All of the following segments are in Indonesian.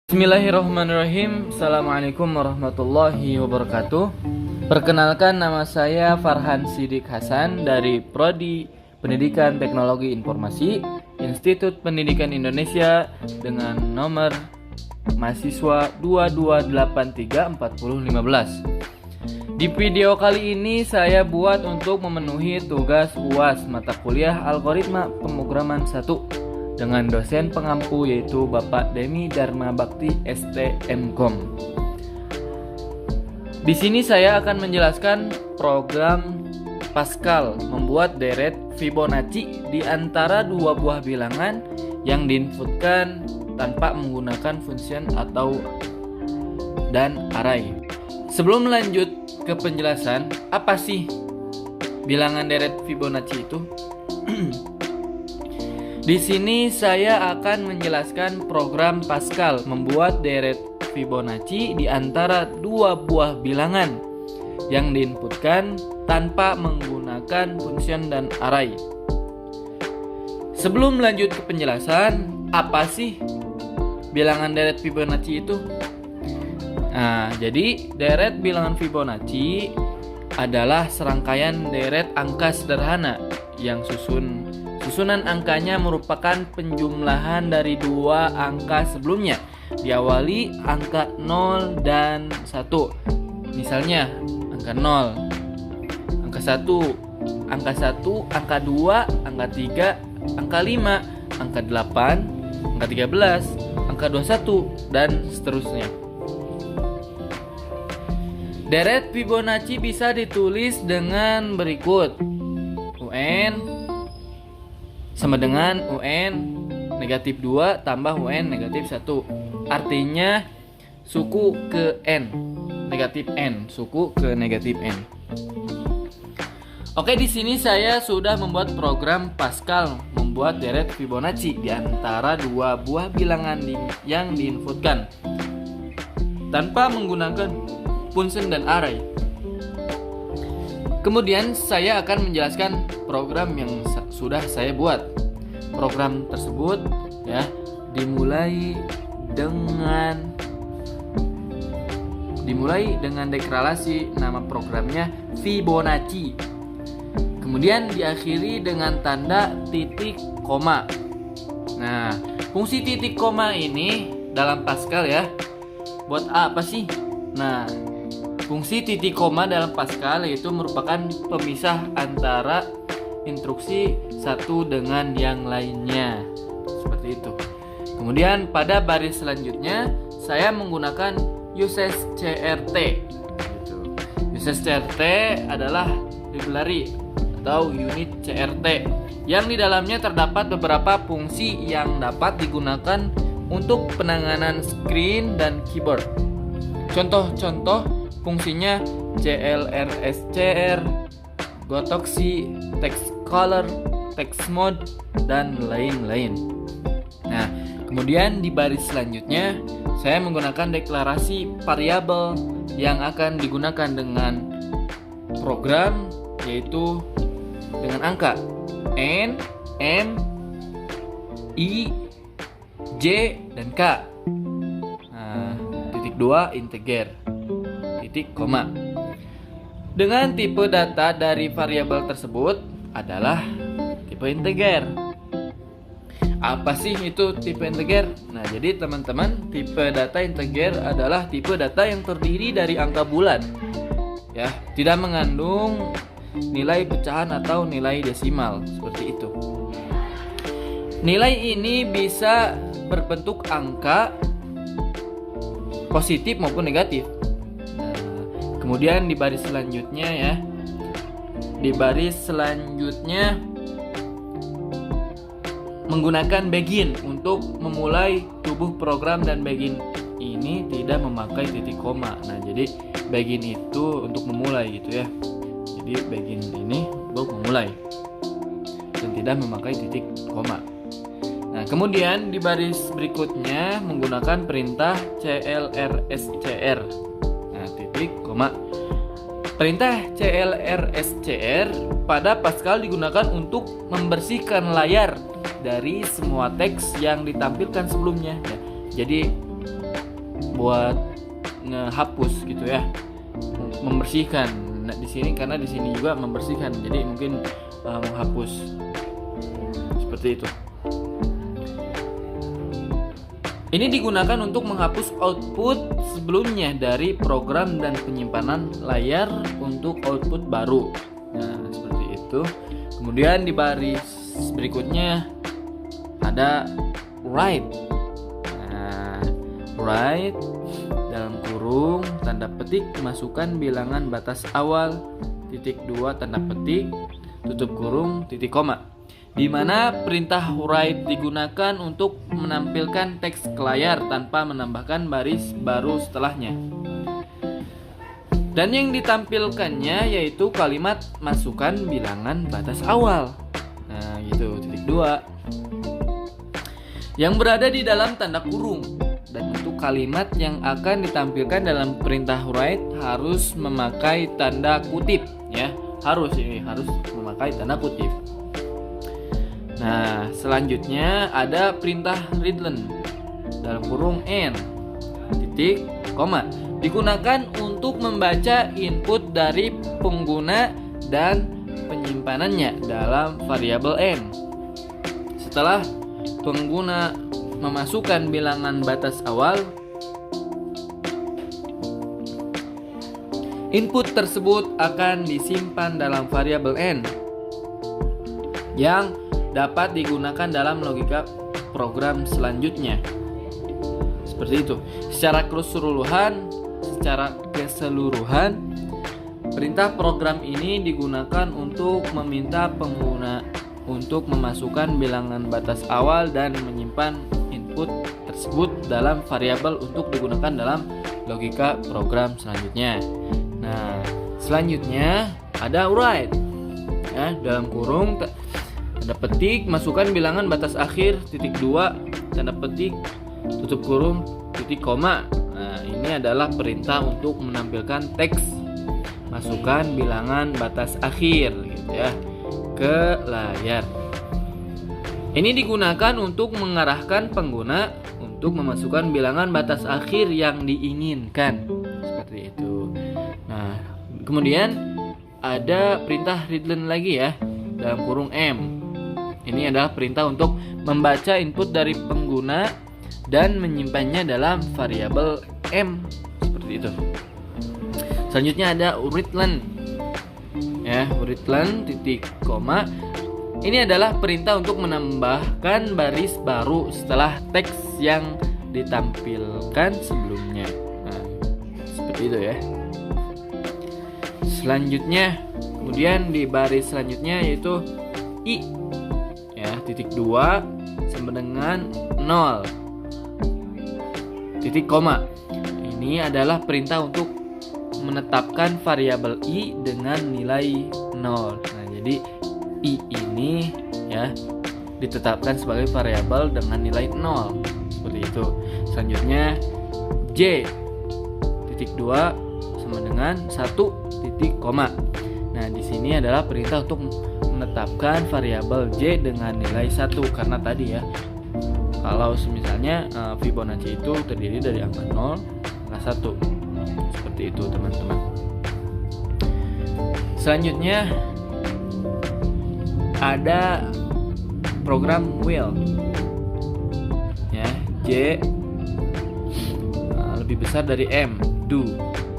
Bismillahirrahmanirrahim. Assalamualaikum warahmatullahi wabarakatuh. Perkenalkan, nama saya Farhan Sidik Hasan dari Prodi Pendidikan Teknologi Informasi Institut Pendidikan Indonesia dengan nomor mahasiswa 22834015. Di video kali ini saya buat untuk memenuhi tugas UAS mata kuliah Algoritma Pemrograman 1 dengan dosen pengampu yaitu Bapak Demi Dharma Bakti STMkom. Di sini saya akan menjelaskan program Pascal membuat deret Fibonacci di antara dua buah bilangan yang diinputkan tanpa menggunakan function atau dan array. Sebelum lanjut ke penjelasan, apa sih bilangan deret Fibonacci itu? Di sini saya akan menjelaskan program Pascal membuat deret Fibonacci di antara dua buah bilangan yang diinputkan tanpa menggunakan function dan array. Sebelum lanjut ke penjelasan, apa sih bilangan deret Fibonacci itu? Nah, jadi deret bilangan Fibonacci adalah serangkaian deret angka sederhana yang susunan angkanya merupakan penjumlahan dari dua angka sebelumnya, diawali angka 0 dan 1. Misalnya angka 0, angka 1, angka 1, angka 2, angka 3, angka 5, angka 8, angka 13, angka 21, dan seterusnya. Deret Fibonacci bisa ditulis dengan berikut. UN sama dengan UN negatif 2 tambah UN negatif 1. Artinya suku ke N, negatif N, suku ke negatif N. Oke, di sini saya sudah membuat program Pascal membuat deret Fibonacci di antara dua buah bilangan yang diinputkan tanpa menggunakan function dan array. Kemudian saya akan menjelaskan program yang sudah saya buat. Program tersebut dimulai dengan deklarasi nama programnya Fibonacci. Kemudian diakhiri dengan tanda titik koma. Nah, fungsi titik koma ini dalam Pascal buat apa sih? Nah, fungsi titik koma dalam Pascal yaitu merupakan pemisah antara instruksi satu dengan yang lainnya, seperti itu. Kemudian pada baris selanjutnya saya menggunakan uses CRT. Uses CRT adalah library atau unit CRT yang di dalamnya terdapat beberapa fungsi yang dapat digunakan untuk penanganan screen dan keyboard. Contoh-contoh fungsinya CLRSCR, Gotoxi, Text Color, Text Mode, dan lain-lain. Nah, kemudian di baris selanjutnya saya menggunakan deklarasi variabel yang akan digunakan dengan program, yaitu dengan angka N, M, I, J, dan K. Nah, titik 2 integer, titik koma. Dengan tipe data dari variabel tersebut adalah tipe integer. Apa sih itu tipe integer? Nah, jadi teman-teman, tipe data integer adalah tipe data yang terdiri dari angka bulat. Tidak mengandung nilai pecahan atau nilai desimal, seperti itu. Nilai ini bisa berbentuk angka positif maupun negatif. Kemudian di baris selanjutnya menggunakan begin untuk memulai tubuh program, dan begin ini tidak memakai titik koma. Nah, jadi begin itu untuk memulai gitu ya. Jadi begin ini untuk memulai dan tidak memakai titik koma. Nah, kemudian di baris berikutnya menggunakan perintah CLRSCR. Titik koma. Perintah CLRSCR pada Pascal digunakan untuk membersihkan layar dari semua teks yang ditampilkan sebelumnya. Jadi buat ngehapus gitu ya, membersihkan. Nah, di sini karena di sini juga membersihkan, jadi mungkin menghapus seperti itu. Ini digunakan untuk menghapus output sebelumnya dari program dan penyimpanan layar untuk output baru. Nah, seperti itu. Kemudian di baris berikutnya ada write. Nah, write dalam kurung tanda petik masukkan bilangan batas awal titik 2 tanda petik tutup kurung titik koma, di mana perintah write digunakan untuk menampilkan teks ke layar tanpa menambahkan baris baru setelahnya. Dan yang ditampilkannya yaitu kalimat masukkan bilangan batas awal. Nah, gitu, titik 2. Yang berada di dalam tanda kurung. Dan untuk kalimat yang akan ditampilkan dalam perintah write harus memakai tanda kutip ya. Harus memakai tanda kutip. Nah, selanjutnya ada perintah readline dalam kurung n titik koma, digunakan untuk membaca input dari pengguna dan penyimpanannya dalam variabel n. Setelah pengguna memasukkan bilangan batas awal, input tersebut akan disimpan dalam variabel n yang dapat digunakan dalam logika program selanjutnya. Seperti itu. Secara keseluruhan, perintah program ini digunakan untuk meminta pengguna untuk memasukkan bilangan batas awal dan menyimpan input tersebut dalam variabel untuk digunakan dalam logika program selanjutnya. Nah, selanjutnya ada write ya, dalam kurung tanda petik masukkan bilangan batas akhir titik 2 tanda petik tutup kurung titik koma. Nah, ini adalah perintah untuk menampilkan teks masukkan bilangan batas akhir gitu ya ke layar. Ini digunakan untuk mengarahkan pengguna untuk memasukkan bilangan batas akhir yang diinginkan. Seperti itu. Nah, kemudian ada perintah readline lagi ya dalam kurung M. Ini adalah perintah untuk membaca input dari pengguna dan menyimpannya dalam variabel M. Seperti itu. Selanjutnya ada readline. Ya, readline titik koma. Ini adalah perintah untuk menambahkan baris baru setelah teks yang ditampilkan sebelumnya. Nah, seperti itu ya. Selanjutnya, kemudian di baris selanjutnya yaitu I ya, titik 2 sama dengan 0 titik koma. Ini adalah perintah untuk menetapkan variabel I dengan nilai 0. Nah, jadi I ini ya ditetapkan sebagai variabel dengan nilai 0. Seperti itu. Selanjutnya J titik 2 sama dengan 1 titik koma. Nah, di sini adalah perintah untuk menetapkan variabel J dengan nilai 1 karena tadi ya. Kalau misalnya Fibonacci itu terdiri dari angka 0, angka 1. Seperti itu, teman-teman. Selanjutnya ada program will ya, J lebih besar dari M, do.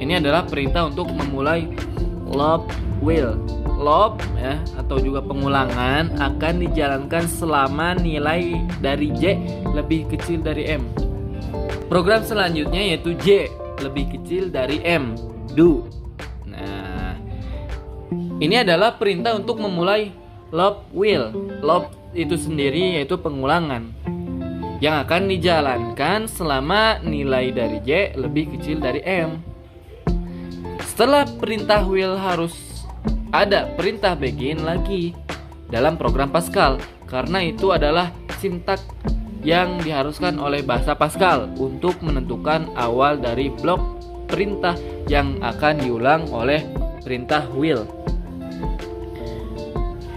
Ini adalah perintah untuk memulai loop will. Loop ya atau juga pengulangan akan dijalankan selama nilai dari J lebih kecil dari M. Program selanjutnya yaitu J lebih kecil dari M, do. Nah, ini adalah perintah untuk memulai loop will. Loop itu sendiri yaitu pengulangan yang akan dijalankan selama nilai dari J lebih kecil dari M. Setelah perintah will harus ada perintah begin lagi dalam program Pascal karena itu adalah sintaks yang diharuskan oleh bahasa Pascal untuk menentukan awal dari blok perintah yang akan diulang oleh perintah will.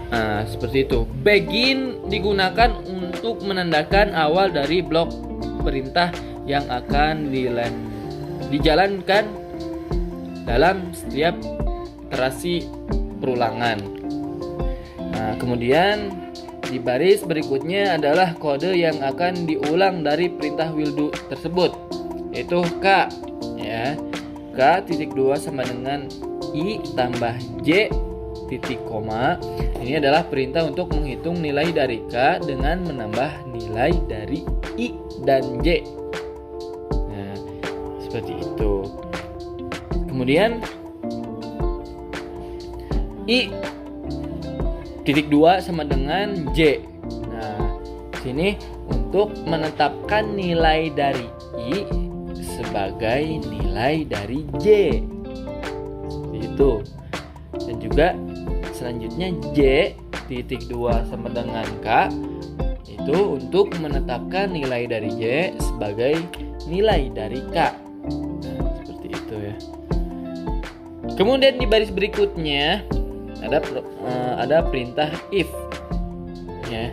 Nah, seperti itu. Begin digunakan untuk menandakan awal dari blok perintah yang akan dijalankan dalam setiap iterasi perulangan. Nah, kemudian di baris berikutnya adalah kode yang akan diulang dari perintah will do tersebut, yaitu K, ya. K titik 2 sama dengan I tambah J titik koma. Ini adalah perintah untuk menghitung nilai dari K dengan menambah nilai dari I dan J. Nah, seperti itu. Kemudian I titik 2 sama dengan J. Nah, sini untuk menetapkan nilai dari I sebagai nilai dari J. Seperti itu. Dan juga selanjutnya J titik 2 sama dengan K itu untuk menetapkan nilai dari J sebagai nilai dari K. Nah, seperti itu ya. Kemudian di baris berikutnya ada perintah if, ya.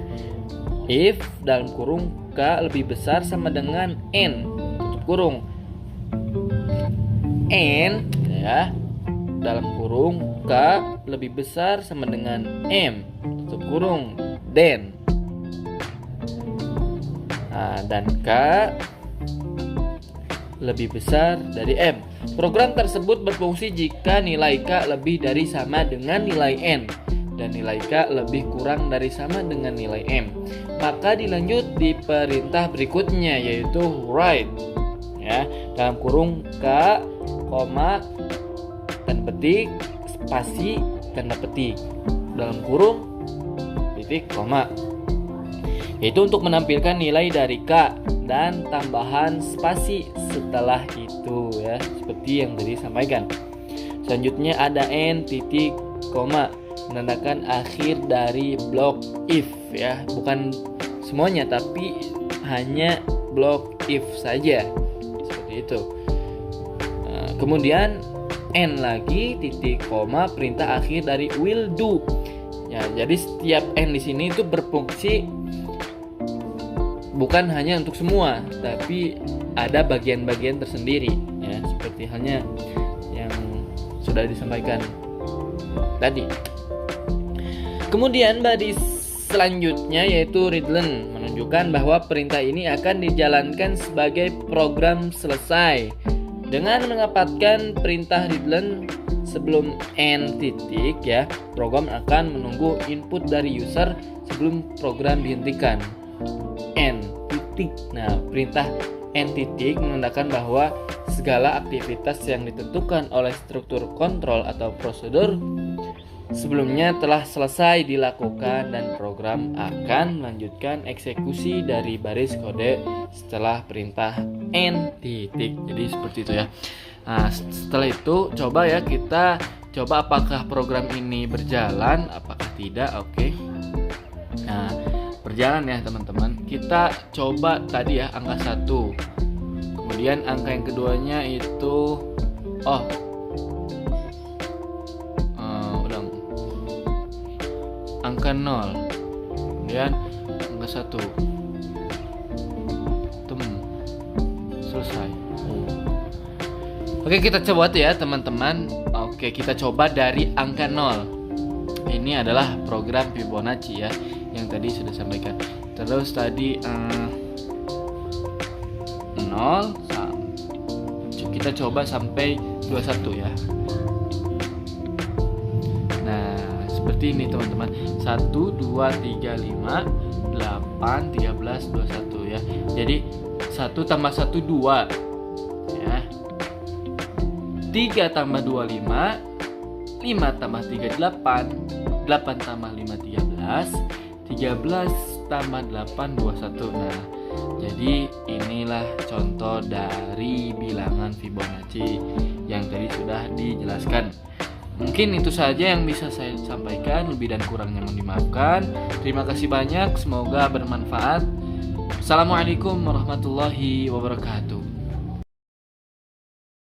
If dalam kurung K lebih besar sama dengan N tutup kurung. N, ya, dalam kurung K lebih besar sama dengan M tutup kurung, then. Nah, dan K lebih besar dari M. Program tersebut berfungsi jika nilai K lebih dari sama dengan nilai N dan nilai K lebih kurang dari sama dengan nilai M. Maka dilanjut di perintah berikutnya, yaitu write, ya, dalam kurung K, koma, tanda petik, spasi, tanda petik, dalam kurung, titik, koma. Itu untuk menampilkan nilai dari K dan tambahan spasi setelah itu, ya, seperti yang tadi sampaikan. Selanjutnya ada N titik koma, menandakan akhir dari blok if, ya, bukan semuanya tapi hanya blok if saja, seperti itu. Nah, kemudian N lagi titik koma, perintah akhir dari will do, ya. Jadi setiap N di sini itu berfungsi bukan hanya untuk semua, tapi ada bagian-bagian tersendiri, ya, seperti halnya yang sudah disampaikan tadi. Kemudian baris selanjutnya yaitu readline, menunjukkan bahwa perintah ini akan dijalankan sebagai program selesai. Dengan mendapatkan perintah readline sebelum N titik, ya, program akan menunggu input dari user sebelum program dihentikan. N titik. Nah, perintah N titik menandakan bahwa segala aktivitas yang ditentukan oleh struktur kontrol atau prosedur sebelumnya telah selesai dilakukan dan program akan melanjutkan eksekusi dari baris kode setelah perintah N titik. Jadi seperti itu, ya. Nah, setelah itu coba, ya, kita coba apakah program ini berjalan, apakah tidak. Oke. Nah, berjalan, ya, teman-teman. Kita coba tadi, ya, angka 1. Kemudian angka yang keduanya itu ulang. Angka 0. Kemudian angka 1. Selesai. Oke, kita coba tuh, ya, teman-teman. Oke, kita coba dari angka 0. Ini adalah program Fibonacci, ya, yang tadi sudah sampaikan. Terus tadi 0 kita coba sampai 21, ya. Nah, seperti ini, teman-teman. 1 2 3 5 8 13 21, ya. Jadi 1 tambah 1 2, ya. 3 tambah 2 5, 5 tambah 3 8, 8 tambah 5 13, 13 tambah 8 21. Nah, jadi inilah contoh dari bilangan Fibonacci yang tadi sudah dijelaskan. Mungkin itu saja yang bisa saya sampaikan, lebih dan kurangnya mohon dimaafkan. Terima kasih banyak, semoga bermanfaat. Assalamualaikum warahmatullahi wabarakatuh.